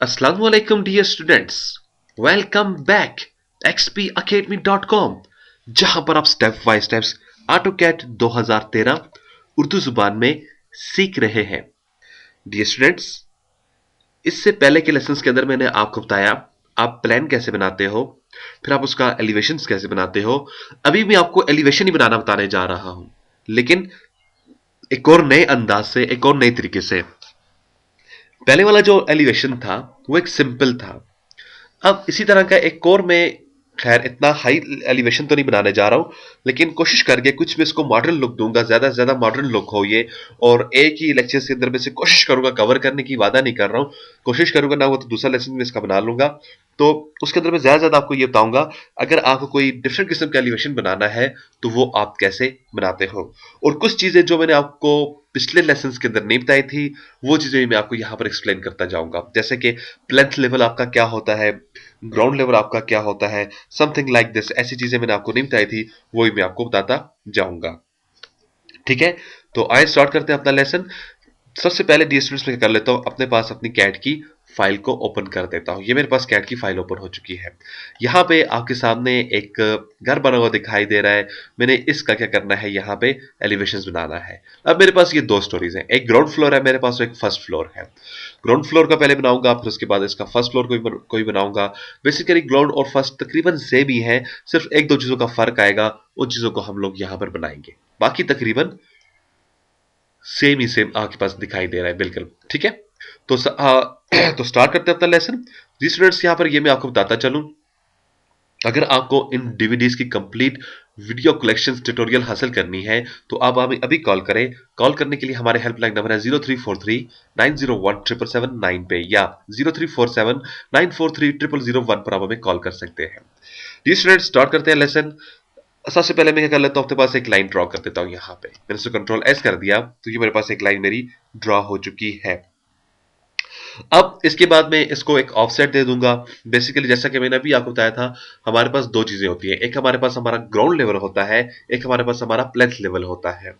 Assalamualaikum dear students. Welcome back xpacademy.com जहां पर आप step by steps AutoCAD 2013 Urdu जुबान में सीख रहे हैं। डियर स्टूडेंट्स, इससे पहले के लेसन्स के अंदर मैंने आपको बताया आप प्लान कैसे बनाते हो, फिर आप उसका एलिवेशंस कैसे बनाते हो। अभी मैं आपको एलिवेशन ही बनाना बताने जा रहा हूं, लेकिन एक और नए अंदाज से, एक और नए तरीके से। पहले वाला जो एलिवेशन था वो एक सिंपल था। अब इसी तरह का एक और मैं, खैर इतना हाई एलिवेशन तो नहीं बनाने जा रहा हूं, लेकिन कोशिश करके कुछ मैं इसको मॉडर्न लुक दूंगा, ज्यादा से ज्यादा मॉडर्न लुक हो ये। और एक ही लेक्चर के अंदर में से कोशिश करूंगा कवर करने की, वादा नहीं कर रहा हूं, कोशिश करूंगा ना, वो तो दूसरा लेसन में इसका बना लूंगा। तो उसके अंदर मैं ज्यादा ज्यादा आपको ये बताऊंगा अगर आपको कोई डिफरेंट किस्म का एलिवेशन बनाना है तो वो आप कैसे बनाते हो। और कुछ चीजें जो मैंने आपको पिछले लेसन के अंदर नहीं बताई थी वो चीजें मैं आपको यहां पर एक्सप्लेन करता जाऊंगा, जैसे कि प्लेंथ लेवल आपका क्या होता है, ग्राउंड लेवल आपका क्या होता है, समथिंग लाइक दिस। ऐसी चीजें मैंने आपको नहीं बताई थी, वो ही मैं आपको बताता जाऊंगा। ठीक है, तो आइए स्टार्ट करते हैं अपना लेसन। सबसे पहले डियर स्टूडेंट्स मैं कर लेता हूं, अपने पास अपनी कैट की फाइल को ओपन कर देता हूं। ये मेरे पास कैट की फाइल ओपन हो चुकी है। यहां पे आपके सामने एक घर बना हुआ दिखाई दे रहा है। मैंने इसका क्या करना है, यहां पे एलिवेशंस बनाना है। अब मेरे पास ये दो स्टोरीज हैं, एक ग्राउंड फ्लोर है मेरे पास, एक फर्स्ट फ्लोर है। ग्राउंड फ्लोर का पहले बनाऊंगा, फिर उसके बाद इसका फर्स्ट फ्लोर को भी बनाऊंगा। बेसिकली ग्राउंड और फर्स्ट तकरीबन सेम ही है, सिर्फ एक दो चीजों का फर्क आएगा, उन चीजों को हम लोग यहां पर बनाएंगे। बाकी तकरीबन सेम ही सेम आपके पास दिखाई दे रहा है, बिल्कुल ठीक है। तो तो स्टार्ट करते हैं अपना लेसन। जी स्टूडेंट्स, यहां पर ये मैं आपको बताता चलूं, अगर आपको इन डीवीडीज की कंप्लीट वीडियो कलेक्शन ट्यूटोरियल हासिल करनी है तो आप हमें अभी कॉल करें। कॉल करने के लिए हमारे हेल्पलाइन नंबर है 0343 901779 पे, या 0347943001 पर आप हमें कॉल कर सकते हैं। जी स्टूडेंट्स, स्टार्ट करते हैं लेसन। सबसे पहले मैं क्या कर लेता हूं, अपने पास एक लाइन ड्रॉ कर देता हूं। यहां पे मैंने इसको कंट्रोल एस कर दिया तो ये मेरे पास एक लाइन मेरी ड्रॉ हो चुकी है। अब इसके बाद मैं इसको एक ऑफसेट दे दूंगा। बेसिकली जैसा कि मैंने अभी आपको बताया था, हमारे पास दो चीजें होती है, एक हमारे पास हमारा ग्राउंड लेवल होता है, एक हमारे पास हमारा प्लेंथ लेवल होता है।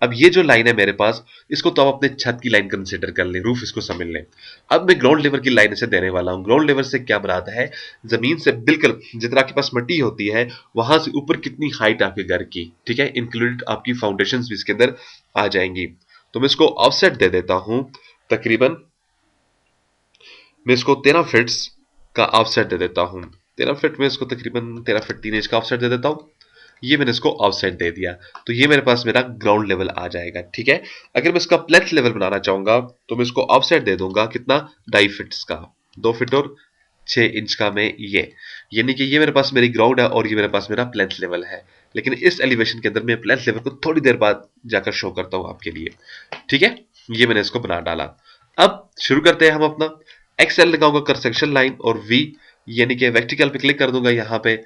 अब ये जो लाइन है मेरे पास, इसको तो आप अपने छत की लाइन कंसिडर कर लें, रूफ इसको समझ लें। अब मैं ग्राउंड लेवल की लाइन इसे देने वाला हूं। ग्राउंड लेवल से क्या बनाता है, जमीन से बिल्कुल जितना आपके पास मिट्टी होती है वहां से ऊपर कितनी हाइट आपके घर की, ठीक है, इंक्लूडेड आपकी फाउंडेशन भी इसके अंदर आ जाएंगी। तो मैं इसको ऑफसेट दे देता हूं, तकरीबन मैं इसको 13 फिट्स का ऑफसेट दे देता हूं। 13 फिट में इसको तकरीबन 13 फिट 3 इंच का ऑफसेट दे देता हूं। ये मैंने इसको ऑफसेट दे दिया, तो ये मेरे पास मेरा ग्राउंड लेवल आ जाएगा। ठीक है, अगर मैं इसका प्लेंथ लेवल बनाना चाहूंगा तो मैं इसको ऑफसेट दे दूंगा, कितना, 2.5 फिट्स का, 2 फिट और 6 इंच का। मैं ये, यानी कि ये मेरे पास मेरी ग्राउंड है और ये मेरे पास मेरा प्लेंथ लेवल है। लेकिन इस एलिवेशन के अंदर मैं प्लेंथ लेवल को थोड़ी देर बाद जाकर शो करता हूं आपके लिए। ठीक है, ये मैंने इसको बना डाला। अब शुरू करते हैं हम अपना। एक्सएल लगाऊंगा कंस्ट्रक्शन लाइन, और वी यानी कि वर्टिकल पे क्लिक कर दूंगा। यहां पे,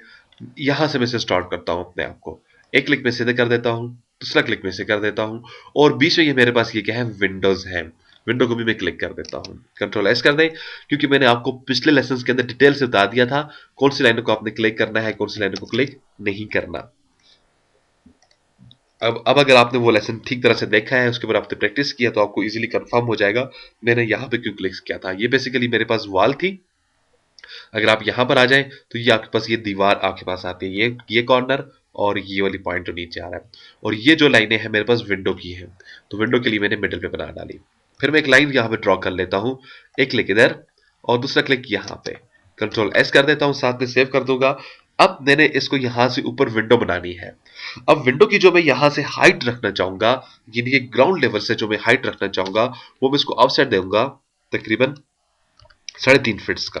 यहां से मैं इसे स्टार्ट करता हूं अपने आप को। एक क्लिक में सीधे कर देता हूं, दूसरा क्लिक में से कर देता हूं, और बीच में ये मेरे पास ये क्या है, विंडोज है। विंडो को भी मैं क्लिक कर देता हूं, कंट्रोल एस कर दें, क्योंकि मैंने आपको पिछले लेसन के अंदर डिटेल से बता दिया था कौन सी लाइनों को आपने क्लिक करना है, कौन सी लाइनों को क्लिक नहीं करना। अब अगर आपने वो लेसन ठीक तरह से देखा है, उसके ऊपर आपने प्रैक्टिस किया, तो आपको इजीली कंफर्म हो जाएगा मैंने यहाँ पे क्यों क्लिक किया था। ये बेसिकली मेरे पास वॉल थी। अगर आप यहां पर आ जाएं तो ये आपके पास ये दीवार आपके पास आती है, ये कॉर्नर और ये वाली पॉइंट जो नीचे आ रहा है, और ये जो लाइनें हैं मेरे पास विंडो की हैं, तो विंडो के लिए मैंने मिडिल पे बना डाली। फिर मैं एक लाइन यहां पे ड्रॉ कर लेता हूं, एक क्लिक इधर और दूसरा क्लिक यहां पे, कंट्रोल एस कर देता हूं, साथ में सेव कर दूंगा। अब मैंने इसको यहां से ऊपर विंडो बनानी है। अब विंडो की जो मैं यहां से हाइट रखना चाहूंगा, यानी कि ग्राउंड लेवल से जो मैं हाइट रखना चाहूंगा, वो मैं इसको ऑफसेट दूंगा तकरीबन 3.5 फीट्स का।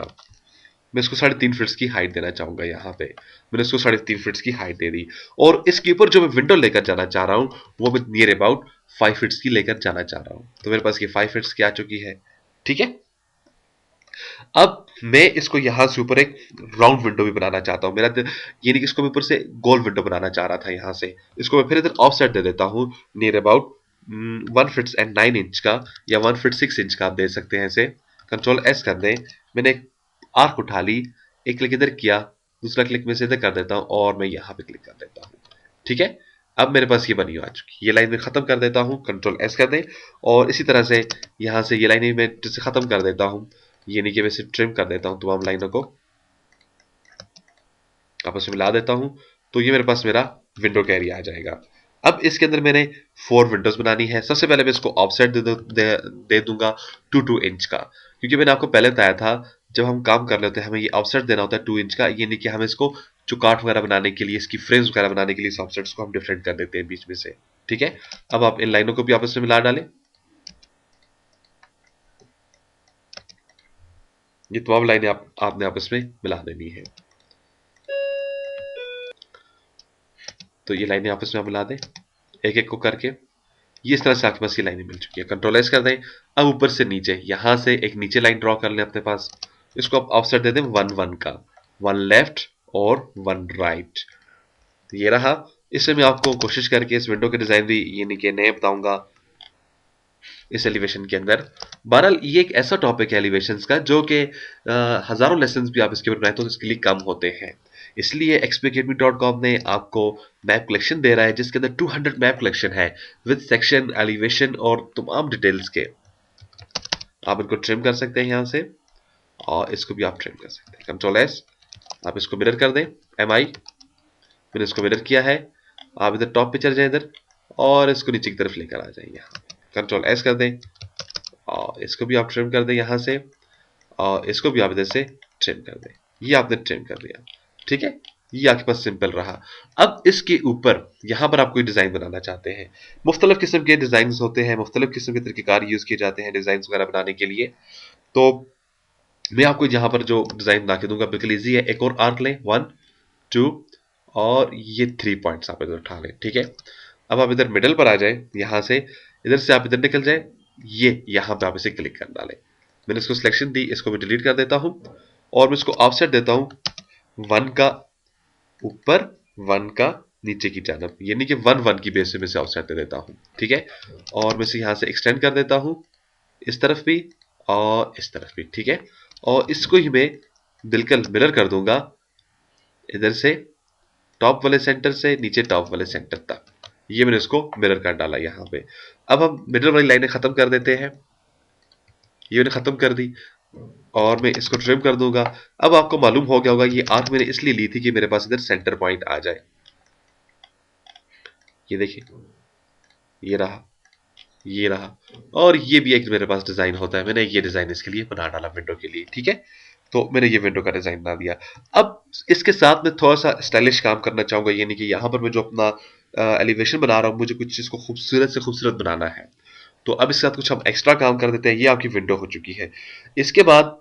मैं इसको 3.5 फीट्स की हाइट देना चाहूंगा। यहाँ पे मैंने इसको 3.5 फीट्स की हाइट दे दी, और इसके ऊपर जो मैं विंडो लेकर जाना चाह रहा हूँ वो मैं नियर अबाउट 5 फीट्स की लेकर जाना चाह रहा हूँ। तो मेरे पास ये 5 फीट्स की आ चुकी है। ठीक है, अब मैं इसको यहां से ऊपर एक राउंड विंडो भी बनाना चाहता हूं। यानी कि इसको मैं ऊपर से गोल विंडो बनाना चाह रहा था। यहां से इसको मैं फिर इधर ऑफ साइड दे देता हूं, नियर अबाउट 1 फीट 9 इंच का, या 1 फीट 6 इंच का आप दे सकते हैं इसे। कंट्रोल एस कर दें, मैंने एक आर्क उठा ली, एक क्लिक इधर किया, दूसरा क्लिक में से इधर कर देता हूं, और मैं यहां पे क्लिक कर देता हूं। ठीक है, अब मेरे पास ये बनी आ चुकी। ये लाइन में खत्म कर देता हूं, कंट्रोल एस कर दें, और इसी तरह से यहां से ये लाइन मैं खत्म कर देता हूं। ये नहीं कि मैं सिर्फ ट्रिम कर देता हूं तमाम लाइनों को, आपस में मिला देता हूं, तो ये मेरे पास मेरा विंडो का एरिया आ जाएगा। अब इसके अंदर मैंने 4 विंडोज बनानी है। सबसे पहले मैं इसको ऑफसेट दे दूंगा 2 इंच का, क्योंकि मैंने आपको पहले बताया था जब हम काम कर रहे होते हैं हमें ये ऑफसेट देना होता है 2 इंच का। ये नहीं कि हम इसको चुकाट वगैरह बनाने के लिए, इसकी फ्रेम्स वगैरह बनाने के लिए इस ऑफसेट्स को हम डिफरेंट कर देते हैं बीच में से। ठीक है, अब आप इन लाइनों को भी आपस में मिला डालें। ये तमाम लाइनें आपने आपस में मिला देनी है। तो ये लाइनें आपस में आप मिला दें एक एक को करके। ये इस तरह से आपके पास ये लाइनें मिल चुकी है। कंट्रोल एस कर दें। अब ऊपर से नीचे यहां से एक नीचे लाइन ड्रॉ कर लें अपने पास। इसको आप ऑफसेट दे दें 1 1 का, 1 लेफ्ट और 1 राइट। ये रहा। इससे मैं आपको कोशिश करके इस विंडो के डिजाइन भी यानी कि नए बताऊंगा इस एलिवेशन के अंदर। बहरहाल ये एक ऐसा टॉपिक है एलिवेशंस का जो कि हजारों लेसन्स भी आप इसके ऊपर बनाए तो इसके लिए कम होते हैं। इसलिए xpacademy.com ने आपको मैप कलेक्शन दे रहा है जिसके अंदर 200 मैप कलेक्शन है विद सेक्शन, एलिवेशन और तमाम डिटेल्स के। आप इनको ट्रिम कर सकते हैं यहां से, और इसको भी आप ट्रिम कर सकते हैं। कंट्रोल एस, आप इसको मिरर कर दें, MI, मैंने इसको मिरर किया है। आप इधर टॉप पे चले जाए इधर, और इसको नीचे की तरफ लेकर आ जाए यहाँ। कंट्रोल एस कर दें, और इसको भी आप ट्रिम कर दें यहाँ से, और इसको भी आप इधर से ट्रिम कर दें। ये आपने ट्रिम कर दिया। ठीक है, ये आपके पास सिंपल रहा। अब इसके ऊपर यहां पर आप कोई डिजाइन बनाना चाहते हैं। मुख्तलिफ किस्म के डिजाइन होते हैं, मुख्तलिफ किस्म के तरीकेकार यूज किए जाते हैं डिजाइन वगैरह बनाने के लिए। तो मैं आपको यहां पर जो डिजाइन बना के दूंगा बिल्कुल ईजी है। एक और आर्क लें, 1 2 और ये 3 पॉइंट्स आप इधर उठा लें। ठीक है, अब आप इधर मिडल पर आ जाए, यहां से इधर से आप इधर निकल जाए, ये यहां पे आप इसे क्लिक कर डालें। मैंने इसको सिलेक्शन दी, इसको मैं डिलीट कर देता हूं, और मैं इसको ऑफसेट देता हूं 1 का ऊपर, 1 का नीचे की जानब, यानी कि 1 1 की बेस पे मैं इसे ऑफसेट दे देता हूं। ठीक है, और मैं इसे यहां से एक्सटेंड कर देता हूं इस तरफ भी और इस तरफ भी। ठीक है, और इसको ही मैं बिल्कुल मिरर कर दूंगा इधर से टॉप वाले सेंटर से नीचे टॉप वाले सेंटर तक। ये मैंने इसको मिरर कर डाला यहां पे। अब हम मिडल वाली लाइनें खत्म कर देते हैं। ये मैंने खत्म कर दी, और मैं इसको ट्रिम कर दूंगा। अब आपको मालूम हो गया होगा ये आर्क मैंने इसलिए ली थी कि मेरे पास इधर सेंटर पॉइंट आ जाए। ये देखिए, ये रहा, ये रहा, और ये भी एक मेरे पास डिजाइन होता है। मैंने ये डिजाइन इसके लिए बना डाला विंडो के लिए। ठीक है, तो मैंने ये विंडो का डिजाइन बना दिया। अब इसके साथ में थोड़ा सा स्टाइलिश काम करना चाहूंगा, यानी कि यहां पर मैं जो अपना एलिवेशन बना रहा हूं, मुझे कुछ चीज को खूबसूरत से खूबसूरत बनाना है। तो अब इसके साथ कुछ हम एक्स्ट्रा काम कर देते हैं। ये आपकी विंडो हो चुकी है। इसके बाद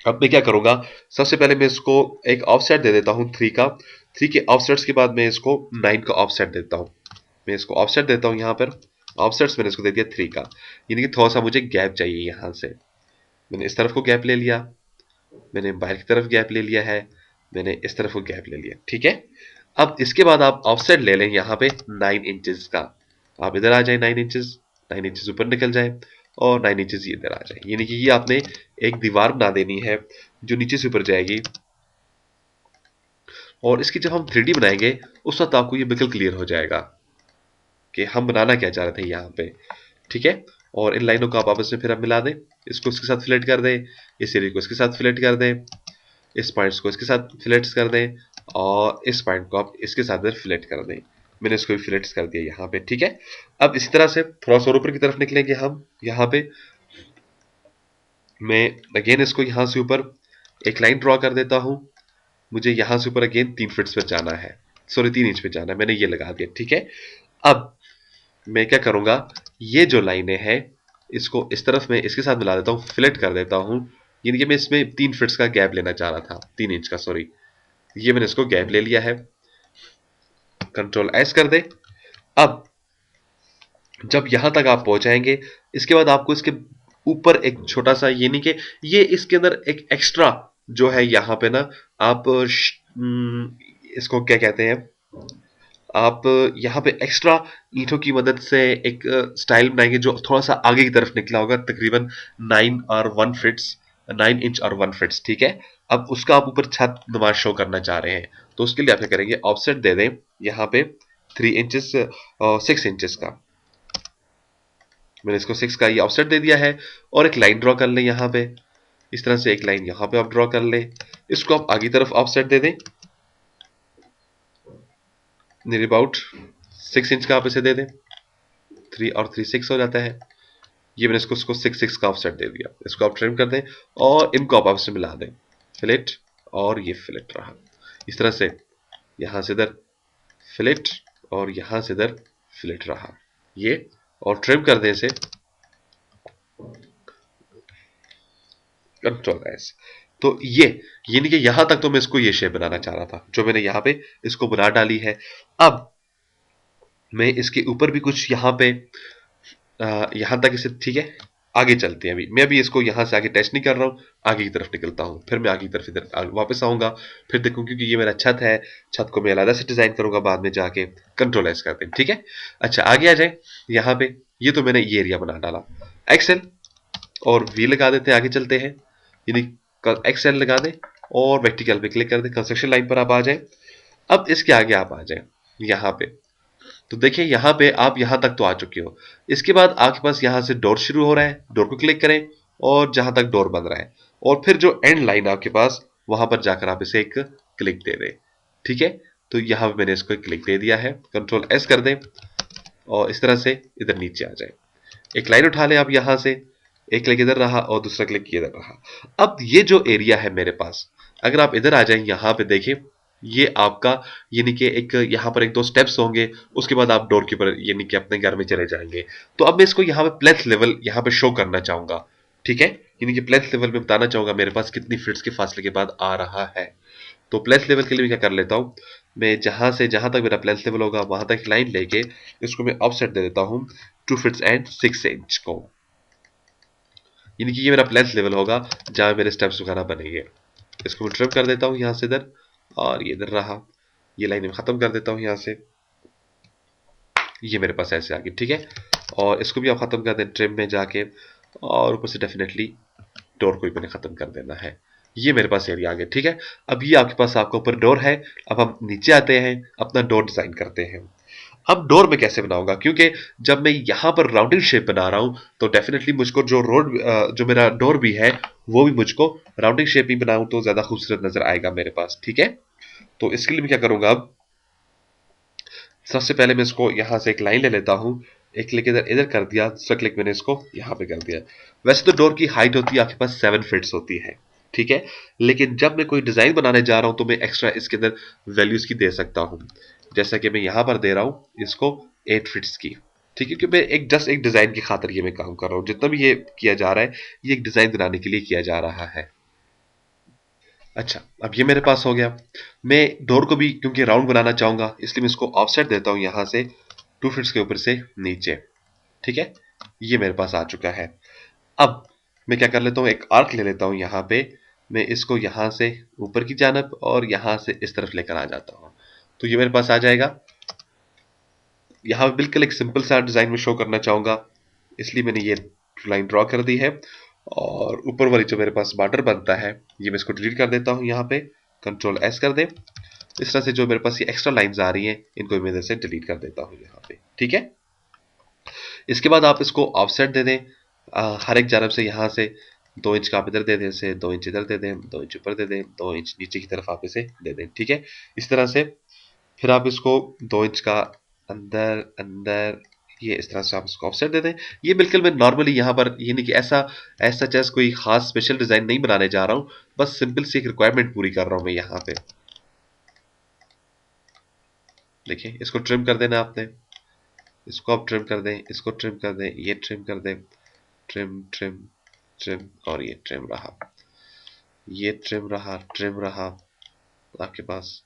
अब मैं क्या करूंगा, सबसे पहले मैं इसको एक ऑफसेट दे देता हूं 3 का। 3 के ऑफसेट्स के बाद मैं इसको 9 का ऑफसेट देता हूं। मैं इसको ऑफसेट देता हूं यहां पर, ऑफसेट्स मैंने इसको दे दिया 3 का, यानी कि थोड़ा सा मुझे गैप चाहिए यहां से। मैंने इस तरफ को गैप ले लिया, मैंने बाहर की तरफ गैप ले लिया है, मैंने इस तरफ को गैप ले लिया। ठीक है, अब इसके बाद आप ऑफसेट ले लें यहां पे 9 इंचेस का। आप इधर आ जाए 9 इंचेस, 9 इंचेस ऊपर निकल जाए, और 9 इंचेस इधर आ जाए। यानी कि ये आपने एक दीवार बना देनी है जो नीचे से ऊपर जाएगी, और इसकी जब हम 3D बनाएंगे उस वक्त आपको ये बिल्कुल क्लियर हो जाएगा कि हम बनाना क्या चाह रहे थे यहाँ पे। ठीक है, और इन लाइनों को आप आपस में फिर आप मिला दें, इसको इसके साथ फिलेट कर दें, इस एरिया को इसके साथ फिलेट कर दें, इस पॉइंट्स को इसके साथ फिलेट्स कर दें, और इस पॉइंट को आप इसके साथ फिलेट कर दें। मैंने इसको भी फिलेट्स कर दिया यहाँ पे। ठीक है, अब इसी तरह से थोड़ा सा ऊपर की तरफ निकलेंगे हम। यहाँ पे मैं अगेन इसको यहाँ से ऊपर एक लाइन ड्रॉ कर देता हूँ। मुझे यहाँ से ऊपर अगेन 3 फीट पे जाना है, सॉरी 3 इंच पे जाना है, मैंने ये लगा दिया। ठीक है, अब मैं क्या करूंगा, ये जो लाइनें हैं इसको इस तरफ में इसके साथ मिला देता हूँ, फिलेट कर देता हूँ। यानी कि मैं इसमें 3 फीट का गैप लेना चाह रहा था, 3 इंच का, सॉरी। ये मैंने इसको गैप ले लिया है। कंट्रोल एस कर दे। अब जब यहां तक आप पहुंचाएंगे, इसके बाद आपको इसके ऊपर एक छोटा सा, ये नहीं कि ये इसके अंदर एक एक्स्ट्रा जो है यहां पे ना, आप इसको क्या कहते हैं, आप यहाँ पे एक्स्ट्रा ईंटों की मदद से एक स्टाइल बनाएंगे जो थोड़ा सा आगे की तरफ निकला होगा, तकरीबन 9 इंच और 1 फीट्स। ठीक है, अब उसका आप ऊपर छत नुमा शो करना चाह रहे हैं, तो उसके लिए आप क्या करेंगे, ऑफसेट दे दें यहाँ पे 3 इंचेस, 6 इंचेस का। मैंने इसको 6 का ये ऑफसेट दे दिया है, और एक लाइन ड्रॉ कर लें यहाँ पे, इस तरह से एक लाइन यहां पे आप ड्रॉ कर ले, इसको आप आगे तरफ ऑफसेट दे दें नियर अबाउट 6 इंच का, आप इसे दे दें 3 और 3 6 हो जाता है। ये मैंने इसको 6 6 का ऑफसेट दे दिया। इसको आप ट्रिम कर दें और इनको आप आपस में मिला दें, फिलेट और ये फिलेट रहा। इस तरह से यहां से इधर फिलेट और यहां से इधर फिलेट रहा ये, और ट्रिम कर दें इसे कंट्रोल एस। तो ये यानी कि यहां तक तो मैं इसको ये शेप बनाना चाह रहा था, जो मैंने यहां पे इसको बना डाली है। अब मैं इसके ऊपर भी कुछ यहां पे यहां तक इसे, ठीक है आगे चलते हैं। अभी मैं अभी इसको यहां से आगे टच नहीं कर रहा हूं, आगे की तरफ निकलता हूं, फिर मैं आगे की तरफ इधर वापस आऊंगा, फिर देखूं क्योंकि ये मेरा छत है, छत को मैं अलग से डिजाइन करूंगा बाद में जाके, कंट्रोल एस करते हैं, ठीक है। अच्छा आगे आ जाए, यहां पे ये तो मैंने ये एरिया बना डाला, एक्सेल और वी लगा देते हैं, आगे चलते हैं, यानी एक्सेल लगा दें और वर्टिकल पे क्लिक कर दें, कंस्ट्रक्शन लाइन पर आप आ जाए। अब इसके आगे आप आ जाए यहां पे, तो देखिए यहां पे आप यहां तक तो आ चुके हो। इसके बाद आपके पास यहां से डोर शुरू हो रहा है, डोर को क्लिक करें और जहां तक डोर बन रहा है, और फिर जो एंड लाइन आपके पास वहां पर जाकर आप इसे एक क्लिक दे दें, ठीक है। तो यहां पे मैंने इसको क्लिक दे दिया है, कंट्रोल एस कर दें और इस तरह से इधर नीचे आ जाए। एक लाइन उठा लें आप यहां से, एक क्लिक इधर रहा और दूसरा क्लिक इधर रहा। अब ये जो एरिया है मेरे पास, अगर आप इधर आ जाए यहां पे देखिए, ये आपका यानी कि एक यहां पर एक दो स्टेप्स होंगे, उसके बाद आप डोर कीपर यानी कि अपने घर में चले जाएंगे। तो अब मैं इसको यहां पे प्लेथ लेवल यहां पे शो करना चाहूंगा, ठीक है, यानी कि प्लेथ लेवल में बताना चाहूंगा मेरे पास कितनी फीट्स के फासले के बाद आ रहा है। तो प्लेथ लेवल के लिए मैं क्या कर लेता हूं, मैं जहां से जहां तक मेरा प्लेथ लेवल होगा वहां तक लाइन लेके इसको मैं ऑफसेट दे देता हूं 2 फीट्स एंड 6 इंच को, यानी कि ये मेरा प्लेथ लेवल होगा जहां मेरे स्टेप्स वगैरह बनेंगे। इसको मैं ट्रिम कर देता हूं यहां से इधर, और ये इधर रहा, ये लाइन में खत्म कर देता हूं यहां से, ये मेरे पास ऐसे आ गई, ठीक है। और इसको भी आप खत्म कर दें ट्रिम में जाके, और ऊपर से डेफिनेटली डोर को भी मैंने खत्म कर देना है। ये मेरे पास एरिया आ गया, ठीक है। अब ये आपके पास आपका ऊपर डोर है। अब हम नीचे आते हैं, अपना डोर डिजाइन करते हैं। अब डोर में कैसे बनाऊंगा, क्योंकि जब मैं यहां पर राउंडिंग शेप बना रहा हूं तो डेफिनेटली मुझको जो जो मेरा डोर भी है वो भी मुझको राउंडिंग शेप ही बनाऊं तो ज्यादा खूबसूरत नजर आएगा मेरे पास, ठीक है। तो इसके लिए मैं क्या करूंगा, अब सबसे पहले मैं इसको यहां से एक लाइन ले लेता हूं, एक क्लिक इधर इधर कर दिया, दूसरा क्लिक मैंने इसको यहां पे कर दिया। वैसे तो डोर की हाइट होती है आपके पास 7 फीट्स होती है, ठीक है, लेकिन जब मैं कोई डिजाइन बनाने जा रहा हूं तो मैं एक्स्ट्रा इसके अंदर वैल्यूज की दे सकता हूं, जैसा कि मैं यहां पर दे रहा हूं इसको 8 फीट्स की, ठीक है, क्योंकि मैं एक जस्ट एक डिजाइन की खातिर ये मैं काम कर रहा हूं। जितना भी ये किया जा रहा है ये एक डिजाइन बनाने के लिए किया जा रहा है। अच्छा अब ये मेरे पास हो गया। मैं डोर को भी क्योंकि राउंड बनाना चाहूंगा इसलिए मैं इसको ऑफसेट देता हूं यहां से 2 फीट्स के ऊपर से नीचे, ठीक है, ये मेरे पास आ चुका है। अब मैं क्या कर लेता हूं, एक आर्क ले लेता हूं यहां पे, मैं इसको यहां से ऊपर की जानब और यहां से इस तरफ लेकर आ जाता हूं, तो ये मेरे पास आ जाएगा। यहां पे बिल्कुल एक सिंपल सा डिजाइन में शो करना चाहूंगा इसलिए मैंने ये लाइन ड्रॉ कर दी है, और ऊपर वाली जो मेरे पास बॉर्डर बनता है ये मैं इसको डिलीट कर देता हूं यहां पे, कंट्रोल एस कर दे। इस तरह से जो मेरे पास ये एक्स्ट्रा लाइंस आ रही हैं इनको मैं इधर से डिलीट कर देता हूं यहां पे, ठीक है। इसके बाद आप इसको ऑफसेट दे दें हर एक जानब से, यहां से 2 इंच का आप इधर दे दें, से 2 इंच इधर दे दें, 2 इंच ऊपर दे दें, 2 इंच नीचे की तरफ आप इसे दे दें, ठीक है। इस तरह से फिर आप इसको 2 इंच का अंदर अंदर, ये इस तरह से आप इसको ऑफसेट दे दें। ये बिल्कुल मैं नॉर्मली यहाँ पर ये नहीं कि ऐसा ऐसा जैसे कोई खास स्पेशल डिजाइन नहीं बनाने जा रहा हूँ, बस सिंपल सी एक रिक्वायरमेंट पूरी कर रहा हूँ मैं यहाँ पे। देखिए इसको ट्रिम कर देना आपने, इसको आप ट्रिम कर दें, इसको ट्रिम कर दें, ये ट्रिम कर दें, ट्रिम ट्रिम ट्रिम, और ये ट्रिम रहा, ये ट्रिम रहा, ट्रिम रहा आपके पास,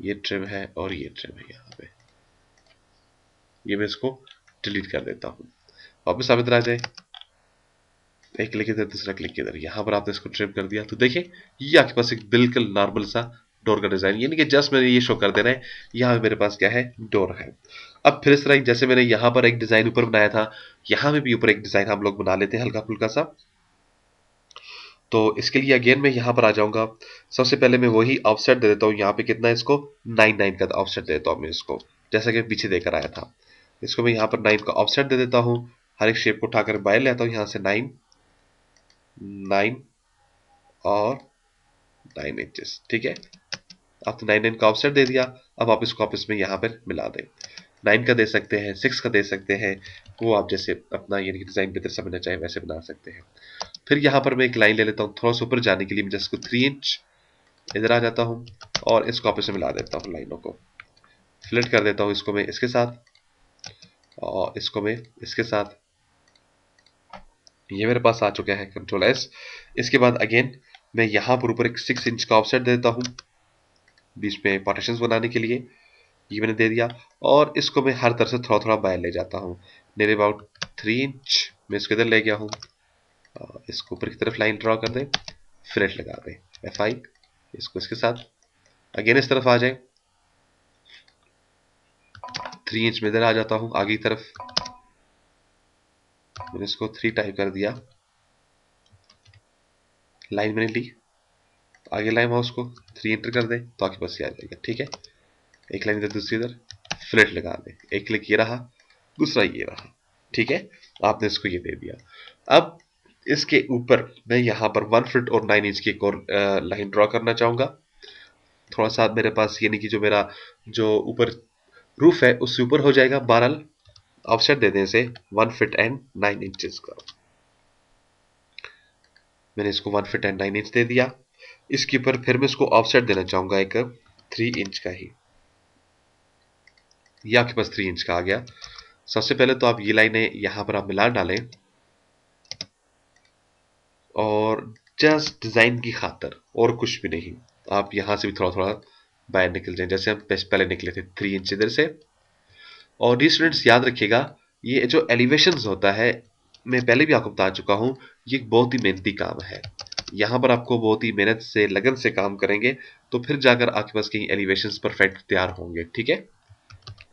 ये ट्रिम है और ये ट्रिम है यहाँ पे। ये मैं इसको डिलीट कर देता हूँ। वापस आप इधर आ जाए, एक क्लिक इधर दूसरा क्लिक इधर, यहाँ पर आपने इसको ट्रिम कर दिया, तो देखिए ये आपके पास एक बिल्कुल नॉर्मल सा डोर का डिजाइन, यानी कि जस्ट मैंने ये शो कर देना है यहाँ मेरे पास क्या है, डोर है। अब फिर इस तरह जैसे मैंने यहाँ पर एक डिजाइन ऊपर बनाया था, यहाँ में भी ऊपर एक डिजाइन हम लोग बना लेते हैं हल्का फुल्का सा। तो इसके लिए अगेन मैं यहाँ पर आ जाऊंगा, सबसे पहले मैं वही ऑफसेट दे देता हूँ यहाँ पे, कितना इसको 9 का ऑफसेट दे देता हूँ मैं इसको, जैसा कि पीछे देकर आया था। इसको मैं यहाँ पर 9 का ऑफसेट दे देता हूँ, हर एक शेप को उठाकर बाहर लेता हूँ यहाँ से 9 9 और 9 इंचेस। ठीक है, आपने 9 का ऑफसेट दे दिया। अब आप इसको आपस में यहाँ पर मिला दें। 9 का दे सकते हैं, 6 का दे सकते हैं, वो आप जैसे अपना यानी कि डिजाइन बेहतर समझना चाहे वैसे बना सकते हैं। फिर यहाँ पर मैं एक लाइन ले लेता हूँ, थोड़ा सा ऊपर जाने के लिए मैं जिसको 3 इंच इधर आ जाता हूँ और इसको आपस में मिला देता हूँ। लाइनों को फ्लिट कर देता हूँ, इसको मैं इसके साथ और इसको मैं इसके साथ। ये मेरे पास आ चुका है, कंट्रोल एस। इसके बाद अगेन मैं यहाँ पर ऊपर एक 6 इंच का ऑफसेट देता हूँ बीच में पार्टीशंस बनाने के लिए। ये मैंने दे दिया और इसको मैं हर तरफ से थोड़ा थोड़ा बाहर ले जाता हूँ। नियर अबाउट 3 इंच मैं इसको इधर ले गया हूँ। इसको ऊपर की तरफ लाइन ड्रॉ कर दें, फ्लेट लगा दें, F5, इसको इसके साथ अगेन इस तरफ आ जाए। 3 इंच में इधर आ जाता हूँ आगे की तरफ, मैंने इसको 3 टाइप कर दिया। लाइन मैंने ली, आगे लाइन माउस को 3 एंटर कर दें तो आपके पास ये आ जाएगा। ठीक है, एक लाइन इधर दूसरी इधर, फ्लेट लगा दें, एक क्लिक ये रहा, दूसरा ये रहा। ठीक है, आपने इसको ये दे दिया। अब इसके ऊपर मैं यहाँ पर 1 फीट और 9 इंच की एक और लाइन ड्रॉ करना चाहूंगा। थोड़ा सा मेरे पास यानी कि जो मेरा जो ऊपर रूफ है उससे ऊपर हो जाएगा। 12 ऑफसेट दे दें इसे 1 फीट एंड 9 इंचेस का। मैंने इसको 1 फीट एंड 9 इंच दे दिया। इसके ऊपर फिर मैं इसको ऑफसेट देना चाहूंगा एक 3 इंच का ही। ये आपके पास 3 इंच का आ गया। सबसे पहले तो आप ये लाइनें यहां पर आप मिला डालें और जस्ट डिजाइन की खातर और कुछ भी नहीं, आप यहां से भी थोड़ा थोड़ा बाहर निकल जाएं जैसे हम पहले निकले थे 3 इंच इधर से। और ये स्टूडेंट्स याद रखिएगा, ये जो एलिवेशंस होता है मैं पहले भी आपको बता चुका हूं, ये एक बहुत ही मेहनती काम है। यहां पर आपको बहुत ही मेहनत से लगन से काम करेंगे तो फिर जाकर आपके पास कहीं एलिवेशंस परफेक्ट तैयार होंगे। ठीक है,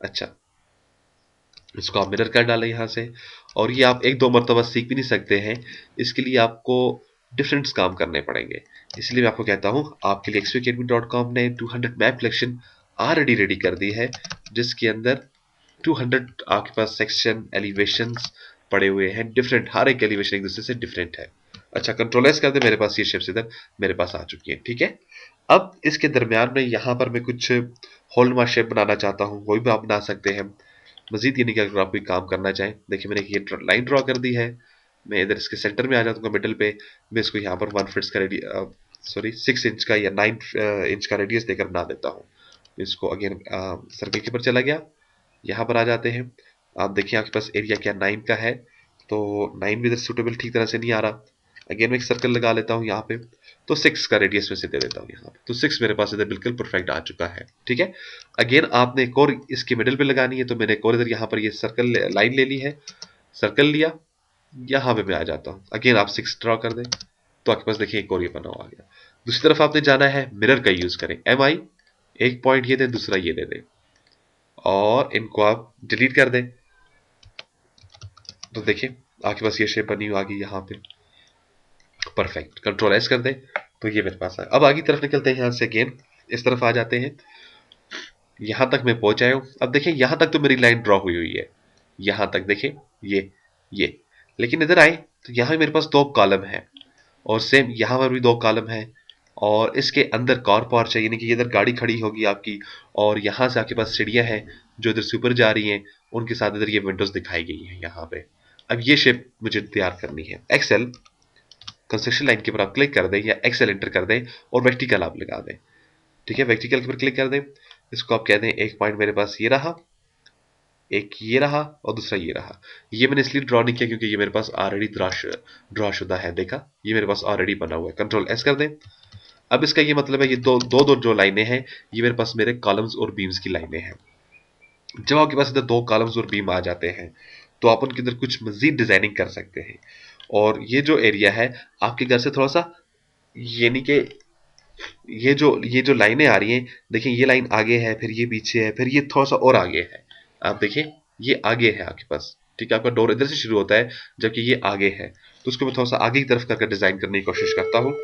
अच्छा इसको आप मिरर कर डालें यहाँ से। और ये आप एक दो मरतबा सीख भी नहीं सकते हैं, इसके लिए आपको डिफरेंट काम करने पड़ेंगे। इसलिए मैं आपको कहता हूँ, आपके लिए xpacademy.com ने 200 मैप कलेक्शन ऑलरेडी रेडी कर दी है, जिसके अंदर 200 आपके पास सेक्शन एलिवेशंस पड़े हुए हैं डिफरेंट, हर एक एलिवेशन एक दूसरे से डिफरेंट है। अच्छा कंट्रोल एस कर दे, मेरे पास ये शेप्स इधर मेरे पास आ चुकी है। ठीक है, अब इसके दरमियान में यहाँ पर मैं कुछ होलमा शेप बनाना चाहता हूँ, वही भी आप बना सकते हैं मजीद। यानी कि अगर आप कोई काम करना चाहें, देखिए मैंने ये लाइन ड्रॉ कर दी है। मैं इधर इसके सेंटर में आ जाऊंगा मिडिल पे। मैं इसको यहाँ पर 1 फीट का सॉरी 6 इंच का या 9 इंच का रेडियस देकर बना देता हूँ। इसको अगेन सर्कल के ऊपर चला गया, यहाँ पर आ जाते हैं। आप देखिए आपके पास एरिया क्या 9 का है, तो 9 भी इधर सुटेबल ठीक तरह से नहीं आ रहा। अगेन मैं एक सर्कल लगा लेता हूँ यहाँ पे, तो 6 का रेडियस में से दे देता हूँ यहाँ पे, तो 6 मेरे पास इधर बिल्कुल परफेक्ट आ चुका है। ठीक है, अगेन आपने एक और इसके मिडिल पे लगानी है, तो मैंने एक और इधर यहाँ पर ये सर्कल लाइन ले ली है, सर्कल लिया, यहाँ पे मैं आ जाता हूँ। अगेन आप 6 ड्रॉ कर दें तो आपके पास देखिए एक और ये बना हुआ आ गया। दूसरी तरफ आपने जाना है, मिरर का यूज करें, MI एक पॉइंट ये दें, दूसरा ये दे दें और इनको आप डिलीट कर दें। तो देखिए आपके पास ये शेप बनी हुई आ गई यहाँ पे, परफेक्ट। कंट्रोल एस कर दें तो ये मेरे पास है। अब आगे तरफ निकलते हैं, यहाँ से अगेन इस तरफ आ जाते हैं। यहां तक मैं पहुंच आया हूं। अब देखिए यहां तक तो मेरी लाइन ड्रॉ हुई हुई है, यहां तक देखिए ये लेकिन इधर आए तो यहां मेरे पास 2 कॉलम है और सेम यहां पर भी 2 कॉलम है और इसके अंदर कार पार्च है, यानी कि इधर गाड़ी खड़ी होगी आपकी और यहां से आपके पास सीढ़ियां हैं जो इधर से ऊपर जा रही हैं, उनके साथ इधर ये विंडोज दिखाई गई है यहाँ पे। अब ये शेप मुझे तैयार करनी है। एक्सेल कंस्ट्रक्शन लाइन के ऊपर आप क्लिक कर दें या एक्सेल एंटर कर दें और वर्टिकल आप लगा दें। ठीक है, वर्टिकल के ऊपर क्लिक कर दें, इसको आप कह दें एक पॉइंट मेरे पास ये रहा, एक ये रहा और दूसरा ये रहा। ये मैंने इसलिए ड्रॉ नहीं किया क्योंकि ये मेरे पास ऑलरेडी ड्रॉ शुदा है, देखा ये मेरे पास ऑलरेडी बना हुआ है। कंट्रोल एस कर दें। अब इसका ये मतलब है ये दो जो लाइनें हैं ये मेरे पास मेरे कॉलम्स और बीम्स की लाइनें हैं। जब आपके पास इधर 2 कॉलम्स और बीम आ जाते हैं तो आप उनके अंदर कुछ मजीद डिजाइनिंग कर सकते हैं। और ये जो एरिया है आपके घर से थोड़ा सा, यानी कि ये जो लाइनें आ रही हैं, देखिए ये लाइन आगे है, फिर ये पीछे है, फिर ये थोड़ा सा और आगे है। आप देखिए ये आगे है आपके पास, ठीक है, आपका डोर इधर से शुरू होता है जबकि ये आगे है, तो उसको मैं थोड़ा सा आगे की तरफ करके डिजाइन करने की कोशिश करता हूँ।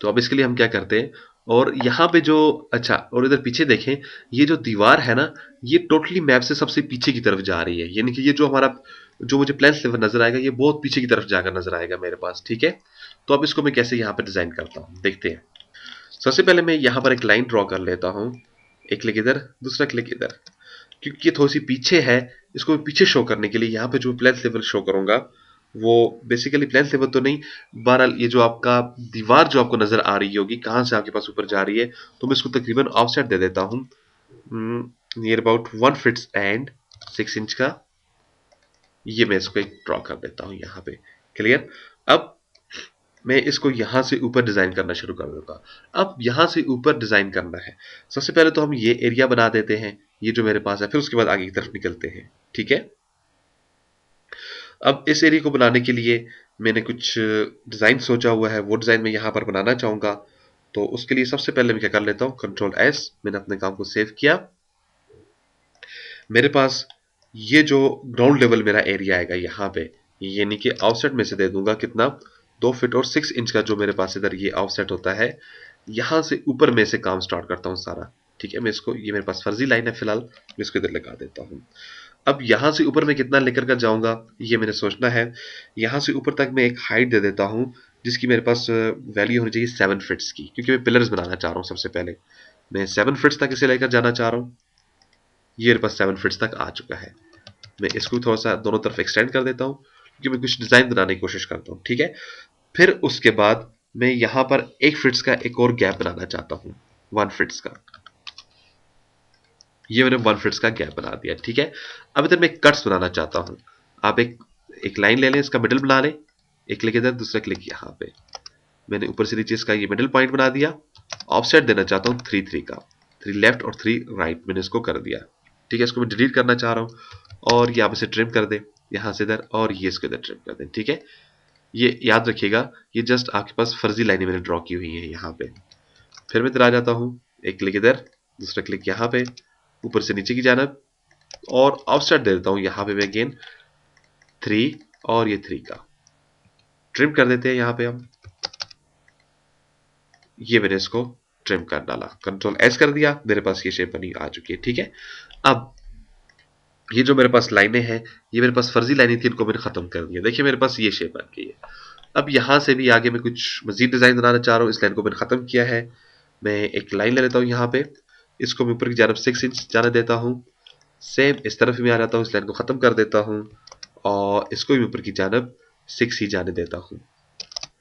तो अब इसके लिए हम क्या करते हैं, और यहाँ पे जो अच्छा, और इधर पीछे देखें, ये जो दीवार है ना, ये टोटली मैप से सबसे पीछे की तरफ जा रही है, यानी कि ये जो हमारा जो मुझे प्लेन स्लीवर नजर आएगा ये बहुत पीछे की तरफ जाकर नजर आएगा मेरे पास, ठीक है। तो अब इसको मैं कैसे यहाँ पे डिजाइन करता हूँ देखते हैं। सबसे पहले मैं यहाँ पर एक लाइन ड्रॉ कर लेता हूँ, एक क्लिक इधर, दूसरा क्लिक इधर। क्योंकि ये थोड़ी सी पीछे है, इसको मैं पीछे शो करने के लिए यहाँ पे जो प्लेन स्लीवर शो करूंगा वो बेसिकली प्लेन स्लीवर तो नहीं, बहरहाल ये जो आपका दीवार जो आपको नजर आ रही होगी कहाँ से आपके पास ऊपर जा रही है, तो मैं इसको तकरीबन ऑफसेट दे देता हूँ near about 1 feet and 6 inch का। ये मैं इसको एक ड्रॉ कर देता हूँ यहाँ पे। क्लियर। अब मैं इसको यहां से ऊपर डिजाइन करना शुरू कर दूंगा। अब यहां से ऊपर डिजाइन करना है, सबसे पहले तो हम ये एरिया बना देते हैं, ये जो मेरे पास है, फिर उसके बाद आगे की तरफ निकलते हैं, ठीक है। अब इस एरिया को बनाने के लिए मैंने कुछ डिजाइन सोचा हुआ है, वो डिजाइन मैं यहां पर बनाना चाहूंगा। तो उसके लिए सबसे पहले मैं क्या कर लेता हूं, कंट्रोल एस, मैंने अपने काम को सेव किया। मेरे पास ये जो ग्राउंड लेवल मेरा एरिया आएगा यहाँ पे, यानी कि ऑफसेट में से दे दूंगा कितना, 2 फीट और 6 इंच का जो मेरे पास इधर ये ऑफसेट होता है। यहां से ऊपर में से काम स्टार्ट करता हूँ सारा, ठीक है। मैं इसको, ये मेरे पास फर्जी लाइन है फिलहाल, मैं इसको इधर लगा देता हूँ। अब यहां से ऊपर मैं कितना लेकर कर जाऊंगा ये मैंने सोचना है। यहां से ऊपर तक मैं एक हाइट दे देता हूं जिसकी मेरे पास वैल्यू होनी चाहिए 7 फीट्स की, क्योंकि मैं पिलर्स बनाना चाह रहा हूं। सबसे पहले मैं 7 फीट्स तक इसे लेकर जाना चाह रहा हूं। ये मेरे पास 7 फीट्स तक आ चुका है। मैं इसको थोड़ा सा दोनों तरफ एक्सटेंड कर देता हूं क्योंकि मैं कुछ डिजाइन बनाने की कोशिश करता हूं, ठीक है। फिर उसके बाद मैं यहां पर 1 फीट्स का एक और गैप बनाना चाहता हूं, 1 फीट्स का। ये मैंने 1 फीट्स का गैप बना दिया, ठीक है। अब इधर मैं कट्स बनाना चाहता हूं। आप एक एक लाइन ले लें, इसका मिडिल बना लें, एक क्लिक इधर, दूसरा क्लिक यहाँ पे। मैंने ऊपर से नीचे इसका ये मिडिल पॉइंट बना दिया। ऑफसेट देना चाहता हूँ 3 3 का, 3 लेफ्ट और 3 राइट, मैंने इसको कर दिया, ठीक है। इसको मैं डिलीट करना चाह रहा हूँ और यहाँ पे से ट्रिम कर दे, यहाँ से इधर, और ये इसको इधर ट्रिम कर दे, ठीक है। ये याद रखिएगा, ये जस्ट आपके पास फर्जी लाइनें मैंने ड्रॉ की हुई है यहाँ पे। फिर मैं इधर आ जाता हूँ, एक क्लिक इधर, दूसरा क्लिक यहाँ पे, ऊपर से नीचे की जानब, और ऑफसेट दे देता हूँ यहाँ पे मैं अगेन 3 और ये 3 का। ट्रिम कर देते हैं यहाँ पे हम। ये मैंने इसको ट्रिम कर डाला, कंट्रोल एस कर दिया, मेरे पास ये शेप बनी आ चुकी है, ठीक है। अब ये जो मेरे पास लाइनें हैं, ये मेरे पास फर्जी लाइनें थी, इनको मैंने खत्म कर दिया। देखिए मेरे पास ये शेप बन गई है। अब यहां से भी आगे मैं कुछ मजीद डिजाइन बनाना चाह रहा हूँ, इस लाइन को मैंने खत्म किया है। मैं एक लाइन ले लेता हूँ यहाँ पे, इसको मैं ऊपर की जानब 6 इंच जाने देता हूँ। सेम इस तरफ भी आ जाता हूँ, इस लाइन को खत्म कर देता हूँ और इसको भी ऊपर की जानब 6 ही जाने देता हूँ।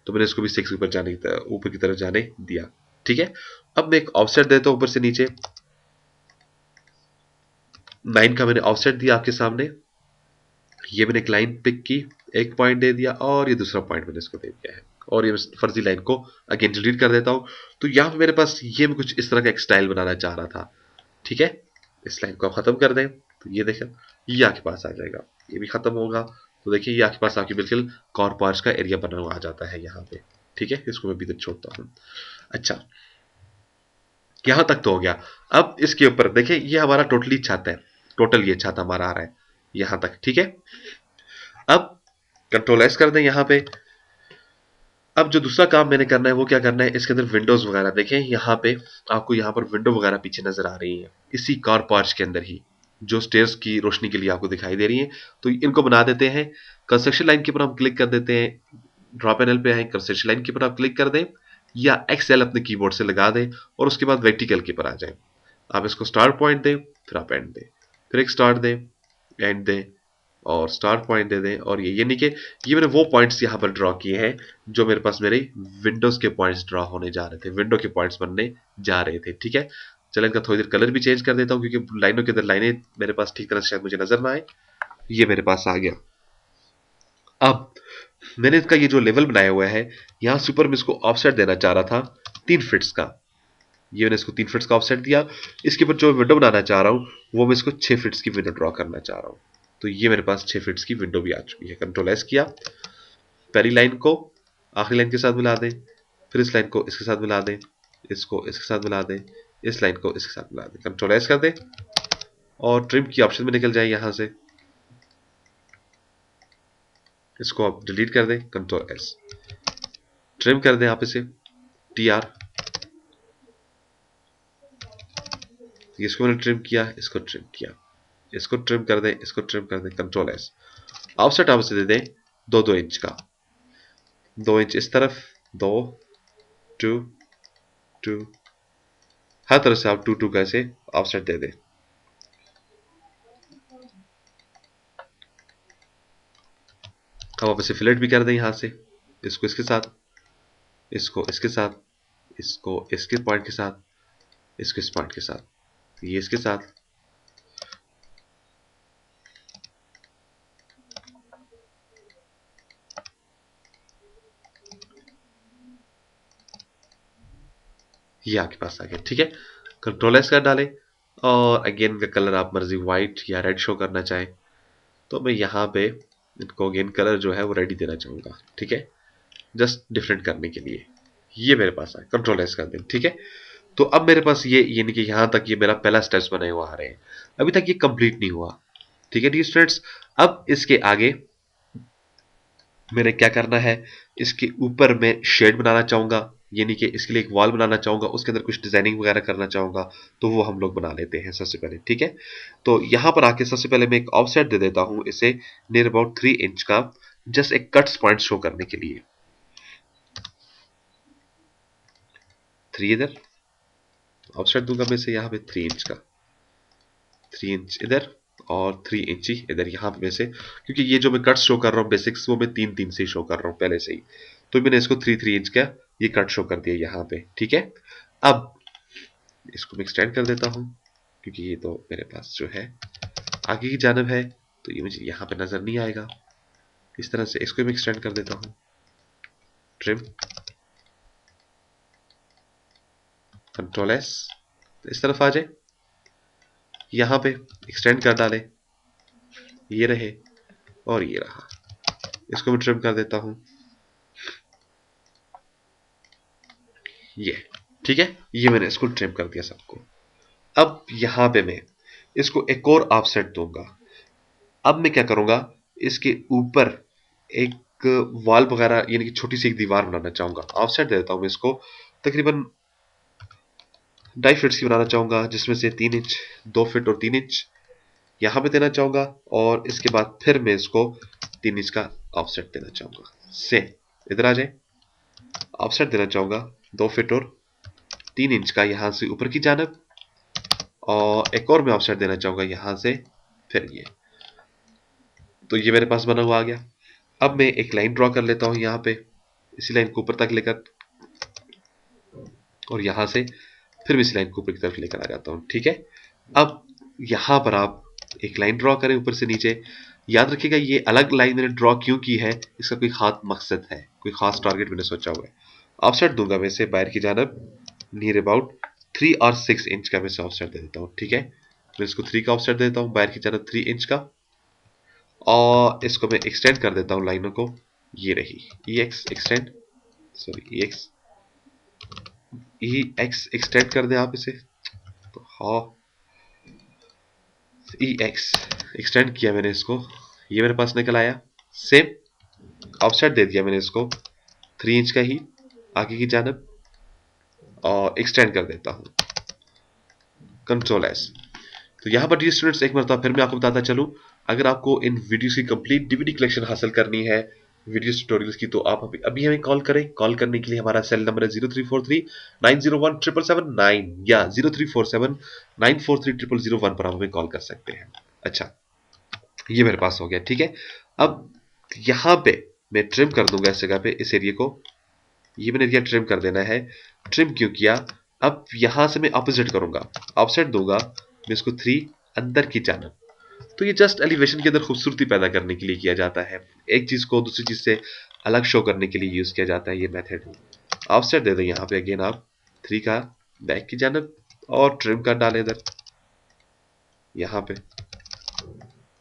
तो मैंने इसको भी 6 ऊपर की तरफ जाने दिया, ठीक है। अब मैं एक ऑफसेट देता हूं ऊपर से नीचे, 9 का मैंने ऑफसेट दिया आपके सामने। ये मैंने एक लाइन पिक की, एक पॉइंट दे दिया और ये दूसरा पॉइंट मैंने इसको दे दिया है, और ये फर्जी लाइन को अगेन डिलीट कर देता हूं। तो यहां पे मेरे पास ये मैं कुछ इस तरह का एक स्टाइल बनाना चाह रहा था, ठीक है। इस लाइन को आप खत्म कर दें तो ये देखें, ये आपके पास आ जाएगा, ये भी खत्म होगा। तो देखिए ये आपके पास आपकी बिल्कुल कॉर्पार्स का एरिया बना हुआ आ जाता है यहाँ पे, ठीक है। इसको मैं भी इधर छोड़ता हूँ। अच्छा, यहां तक तो हो गया। अब इसके ऊपर देखिए ये हमारा टोटली छत है, टोटल ये छत हमारा आ रहा है यहां तक, ठीक है। अब कंट्रोल एस कर दें यहाँ पे। अब जो दूसरा काम मैंने करना है वो क्या करना है, इसके अंदर विंडोज वगैरह देखें, यहाँ पे आपको यहाँ पर विंडो वगैरह पीछे नजर आ रही है, इसी कार पार्च के अंदर ही जो स्टेयर्स की रोशनी के लिए आपको दिखाई दे रही है। तो इनको बना देते हैं। कंस्ट्रक्शन लाइन के ऊपर हम क्लिक कर देते हैं, ड्रॉ पैनल पे आए, कंस्ट्रक्शन लाइन के ऊपर आप क्लिक कर दें या एक्सेल अपने कीबोर्ड से लगा दें और उसके बाद वर्टिकल के ऊपर आ जाए। आप इसको स्टार्ट पॉइंट दें, फिर आप एंड दें, फिर एक स्टार्ट दें, एंड दें और स्टार्ट पॉइंट दे दें। और ये यानी कि ये मैंने वो पॉइंट्स यहाँ पर ड्रॉ किए हैं जो मेरे पास मेरे विंडोज के पॉइंट्स ड्रॉ होने जा रहे थे, विंडो के पॉइंट्स बनने जा रहे थे, ठीक है। चलो इनका थोड़ी देर कलर भी चेंज कर देता हूँ क्योंकि लाइनों के अंदर लाइनें मेरे पास ठीक तरह से शायद मुझे नजर ना आए। ये मेरे पास आ गया। अब मैंने इसका ये जो लेवल बनाया हुआ है, यहाँ से ऊपर मैं इसको ऑफसेट देना चाह रहा था 3 फीट्स का। ये मैंने इसको 3 फीट्स का ऑफसेट दिया। इसके ऊपर जो विंडो बनाना चाह रहा हूँ वो मैं इसको 6 फीट्स की विंडो ड्रॉ करना चाह रहा हूँ। तो ये मेरे पास 6 फीट्स की विंडो भी आ चुकी है। कंट्रोल एस किया, पहली लाइन को आखिरी लाइन के साथ मिला दें, फिर इस लाइन को इसके साथ मिला दें, इसको इसके साथ मिला दें, इस लाइन को इसके साथ मिला दें। कंट्रोल एस कर दें और ट्रिम की ऑप्शन में निकल जाए यहां से, इसको आप डिलीट कर दें, कंट्रोल एस, ट्रिम कर दें आप इसे, टी आर, इसको मैंने ट्रिम किया, इसको ट्रिम किया, इसको ट्रिम कर दें, इसको ट्रिम कर दें, कंट्रोल एस। ऑफसेट आप इसे दे दें 2-2 इंच का, 2 इंच इस तरफ, 2 2 2, हर तरह से आप 2 2 का ऐसे ऑफसेट दे दें। अब आप इसे फिलेट भी कर दें यहां से, इसको इसके साथ, इसको इसके साथ, इसको इसके पॉइंट के साथ, इसको इस पॉइंट के साथ, ये इसके साथ। ये आपके पास आ गया, ठीक है। कंट्रोल एस कर डालें और अगेन का कलर आप मर्जी व्हाइट या रेड शो करना चाहें, तो मैं यहाँ पे इनको अगेन कलर जो है वो रेडी देना चाहूंगा, ठीक है, जस्ट डिफरेंट करने के लिए। ये मेरे पास है, कंट्रोल एस कर दें, ठीक है। तो अब मेरे पास ये यानी कि यहां तक ये मेरा पहला स्टेप्स बने हुआ आ रहे हैं, अभी तक ये कंप्लीट नहीं हुआ, ठीक है डियर स्टूडेंट्स। अब इसके आगे मेरे क्या करना है, इसके ऊपर मैं शेड बनाना चाहूंगा, यानी कि इसके लिए एक वॉल बनाना चाहूंगा, उसके अंदर कुछ डिजाइनिंग वगैरह करना चाहूंगा, तो वो हम लोग बना लेते हैं सबसे पहले, ठीक है। तो यहां पर आके सबसे पहले मैं एक ऑफसेट दे देता हूं इसे नियर अबाउट 3 इंच का, जस्ट एक कट्स पॉइंट शो करने के लिए। 3 इधर ऑफसेट दूंगा मैं इसे यहाँ पे 3 इंच का, 3 इंच इधर और 3 इंच ही इधर यहाँ पे में से, क्योंकि ये जो मैं कट शो कर रहा हूँ बेसिक्स वो मैं 3 3 से ही शो कर रहा हूँ पहले से ही, तो मैंने इसको 3 3 इंच का ये कट शो कर दिया यहाँ पे, ठीक है। अब इसको मैं एक्सटेंड कर देता हूँ, क्योंकि ये तो मेरे पास जो है आगे की जानब है, तो ये मुझे यहाँ पे नजर नहीं आएगा। इस तरह से इसको मैं एक्सटेंड कर देता हूँ, ट्रिम, कंट्रोल एस, इस तरफ आ जाए, यहाँ पे एक्सटेंड कर डाले, ये रहे और ये रहा, इसको मैं ट्रिम कर देता हूं, ये, ठीक है। ये मैंने इसको ट्रिम कर दिया सबको। अब यहां पे मैं इसको एक और ऑफसेट दूंगा। अब मैं क्या करूंगा, इसके ऊपर एक वॉल वगैरह यानी कि छोटी सी एक दीवार बनाना चाहूंगा, ऑफसेट दे देता हूं मैं इसको तकरीबन 2.5 फीट की बनाना चाहूंगा, जिसमें से 3 इंच, 2 फीट और 3 इंच यहां पे देना चाहूंगा, और इसके बाद फिर मैं इसको 3 इंच का ऑफसेट देना चाहूंगा। से इधर आ जाए, ऑफसेट देना चाहूंगा 2 फीट और 3 इंच का यहां से ऊपर की जानब, और एक और मैं ऑफसेट देना चाहूंगा यहां से फिर ये, तो ये मेरे पास बना हुआ आ गया। अब मैं एक लाइन ड्रॉ कर लेता हूं यहाँ पे, इसी लाइन को ऊपर तक लेकर, और यहां से फिर मैं इसी लाइन को ऊपर की तरफ लेकर आ जाता हूं, ठीक है। अब यहां पर आप एक लाइन ड्रॉ करें ऊपर से नीचे, याद रखिएगा ये अलग लाइन मैंने ड्रॉ क्यों की है, इसका कोई खास मकसद है, कोई खास टारगेट मैंने सोचा हुआ है। ऑफसेट दूंगा मैं इसे बाहर की जानब नियर अबाउट 3 और 6 इंच का मैं इसे ऑफसेट दे देता हूँ, ठीक है। मैं इसको 3 का ऑफसेट देता हूँ बाहर की जानब 3 इंच का, और इसको मैं एक्सटेंड कर देता हूँ लाइनों को, ये रही ई एक्स एक्सटेंड, सॉरी ई एक्स एक्सटेंड कर दें आप इसे, तो हाँ ई एक्स एक्सटेंड किया मैंने इसको, ये मेरे पास निकल आया। सेम ऑफसेट दे दिया मैंने इसको 3 इंच का ही आगे की जानब, और एक्सटेंड कर देता हूं, कंट्रोल एस। तो यहां पर स्टूडेंट्स एक मरतबा फिर मैं आपको बताता चलूं, अगर आपको इन वीडियोस की कंप्लीट डीवीडी कलेक्शन हासिल करनी है वीडियो ट्यूटोरियल्स की, तो आप अभी हमें कॉल करें। कॉल करने के लिए हमारा सेल नंबर है 0343 901 777 9 या 0347 943 0001 पर आप हमें कॉल कर सकते हैं। अच्छा, ये मेरे पास हो गया, ठीक है। अब यहां पे मैं ट्रिम कर दूंगा इस जगह पे, इस एरिया को, ये मैंने एरिया ट्रिम कर देना है। ट्रिम क्यों किया, अब यहां से मैं ऑपोजिट करूंगा, ऑफसेट दूंगा मैं इसको 3 अंदर की जानब, तो ये जस्ट एलिवेशन के अंदर खूबसूरती पैदा करने के लिए किया जाता है, एक चीज को दूसरी चीज से अलग शो करने के लिए यूज किया जाता है ये मेथड। ऑफसेट दे दो यहाँ पे अगेन आप 3 का बैक की जानब, और ट्रिम कर डालें इधर, यहाँ पे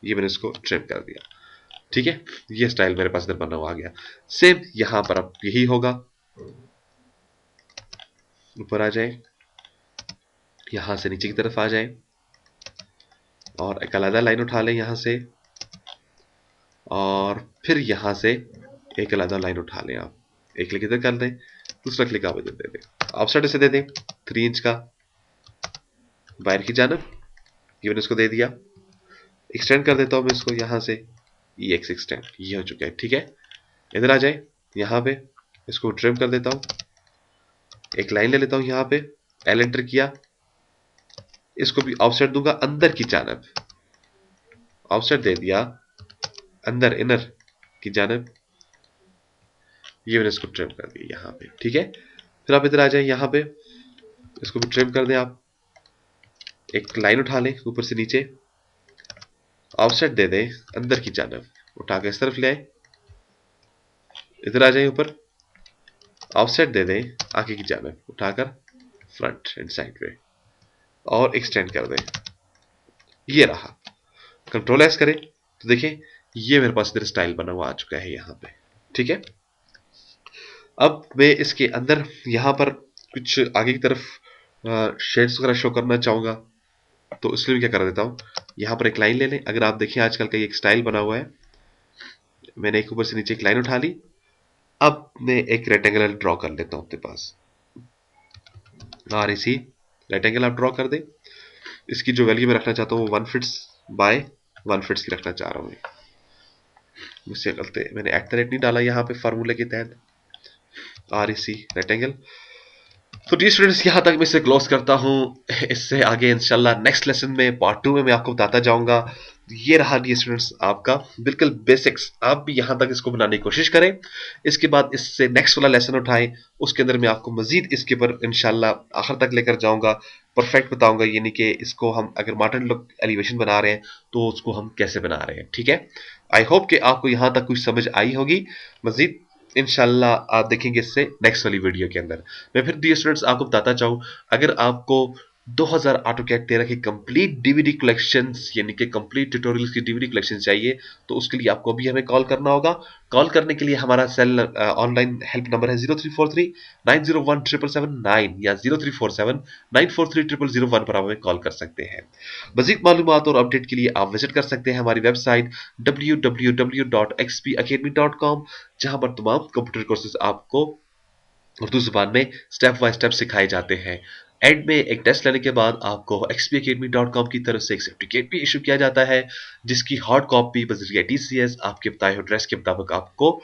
ये मैंने इसको ट्रिम कर दिया, ठीक है। ये स्टाइल मेरे पास इधर बना हुआ आ गया। सेम यहां पर अब यही होगा, ऊपर आ जाए, यहां से नीचे की तरफ आ जाए, और एक अलग लाइन उठा लें यहां से, और फिर यहां से एक अलग लाइन उठा लें आप, एक क्लिक इधर कर दें, दूसरा क्लिक आप इधर दे दें, ऑफसेट इसे दे दें 3 इंच का बाहर की जानब, ये मैंने इसको दे दिया। एक्सटेंड कर देता हूं मैं इसको यहां से EX extend, ये हो चुका है। ठीक है, इधर आ जाए, यहाँ पे इसको ट्रिम कर देता हूँ, एक लाइन ले लेता हूँ यहाँ पे, एल एंटर किया, इसको भी ऑफसेट दूंगा अंदर की जानब, ऑफसेट दे दिया अंदर इनर की जानब, ये मैंने इसको ट्रिम कर दिया यहाँ पे। ठीक है, फिर आप इधर आ जाए, यहाँ पे इसको भी ट्रिम कर दें आप, एक लाइन उठा लें ऊपर से नीचे, ऑफसेट दे दें अंदर की जानब, उठा के इस तरफ ले आए, इधर आ जाए ऊपर, ऑफसेट दे दें आगे की जानब, उठाकर फ्रंट एंड साइड पे, और एक्सटेंड कर दें। ये रहा, कंट्रोल एस करें तो देखिए ये मेरे पास इधर स्टाइल बना हुआ आ चुका है यहाँ पे। ठीक है, अब मैं इसके अंदर यहाँ पर कुछ आगे की तरफ शेड्स वगैरह शो करना चाहूंगा, तो इसलिए क्या कर देता हूँ, यहाँ पर एक लाइन ले लें। अगर आप देखें आजकल का ये एक स्टाइल बना हुआ है, मैंने एक ऊपर से नीचे एक लाइन उठा ली, अब मैं एक रेक्टेंगल ड्रॉ कर लेता हूँ अपने पास, और इसी रेक्टेंगल आप ड्रॉ कर दें। इसकी जो वैल्यू मैं रखना चाहता हूँ वो 1 फीट्स बाय 1 फीट्स की रखना चाह रहा हूँ। मुझसे गलती, मैंने @ नहीं डाला यहाँ पे फार्मूले के तहत, और इसी रेक्टेंगल। तो डी स्टूडेंट्स, यहाँ तक मैं इसे क्लोज करता हूँ। इससे आगे इंशाल्लाह नेक्स्ट लेसन में पार्ट 2 में मैं आपको बताता जाऊंगा। ये रहा डी स्टूडेंट्स आपका बिल्कुल बेसिक्स, आप भी यहाँ तक इसको बनाने की कोशिश करें, इसके बाद इससे नेक्स्ट वाला लेसन उठाएं, उसके अंदर मैं आपको मजीद इसके ऊपर इंशाल्लाह आखिर तक लेकर जाऊंगा, परफेक्ट बताऊंगा, यानी कि इसको हम अगर मॉडर्न लुक एलिवेशन बना रहे हैं तो उसको हम कैसे बना रहे हैं। ठीक है, आई होप कि आपको यहाँ तक कुछ समझ आई होगी। मजीद इंशाल्लाह आप देखेंगे इससे नेक्स्ट वाली वीडियो के अंदर। मैं फिर डी स्टूडेंट्स आपको बताता चाहूँ, अगर आपको 2000 AutoCAD 13 की कंप्लीट डीवीडी कलेक्शंस, यानी कि कंप्लीट ट्यूटोरियल्स की डीवीडी कलेक्शन चाहिए, तो उसके लिए आपको अभी हमें कॉल करना होगा। कॉल करने के लिए हमारा सेल ऑनलाइन हेल्प नंबर है 0343 901 777 या 0347 943 0001 पर आप हमें कॉल कर सकते हैं। मजीद मालूमात और अपडेट के लिए आप विजिट कर सकते हैं हमारी वेबसाइट www.xpacademy.com, जहां पर तमाम कंप्यूटर कोर्सेज आपको उर्दू जुबान में स्टेप बाय स्टेप सिखाए जाते हैं। एंड में एक टेस्ट लेने के बाद आपको xpacademy.com की तरफ से एक सर्टिफिकेट भी इशू किया जाता है, जिसकी हार्ड कॉपी बजरिया TCS आपके बताए हुए एड्रेस के मुताबिक आपको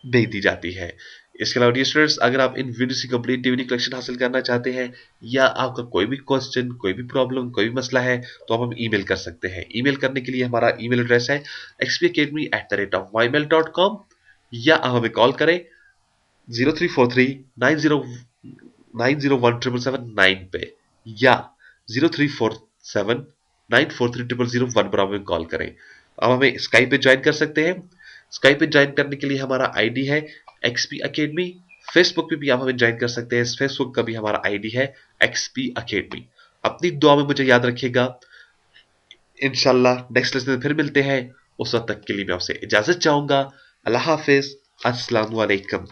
भेज दी जाती है। इसके अलावा स्टूडेंट्स, अगर आप इन वीडियोस की कंप्लीट डीवीडी कलेक्शन हासिल करना चाहते हैं, या आपका कोई भी क्वेश्चन, कोई भी प्रॉब्लम, कोई भी मसला है, तो आप हम ईमेल कर सकते हैं। ईमेल करने के लिए हमारा ईमेल एड्रेस है xpacademy@ymail.com, या आप हमें कॉल करें 0343 901 पे, या 0347 943 0001 पर हमें कॉल करें। आप हमें स्काइप पे ज्वाइन कर सकते हैं। स्काइप पे ज्वाइन करने के लिए हमारा आईडी है XP Academy। फेसबुक पे भी आप हमें ज्वाइन कर सकते हैं, फेसबुक का भी हमारा आईडी है XP Academy। अपनी दुआ में मुझे याद रखिएगा। इंशाल्लाह नेक्स्ट लेसन में फिर मिलते हैं, उस वक्त तक के लिए मैं आपसे इजाजत चाहूंगा। अल्लाह हाफिज, अस्सलाम वालेकुम।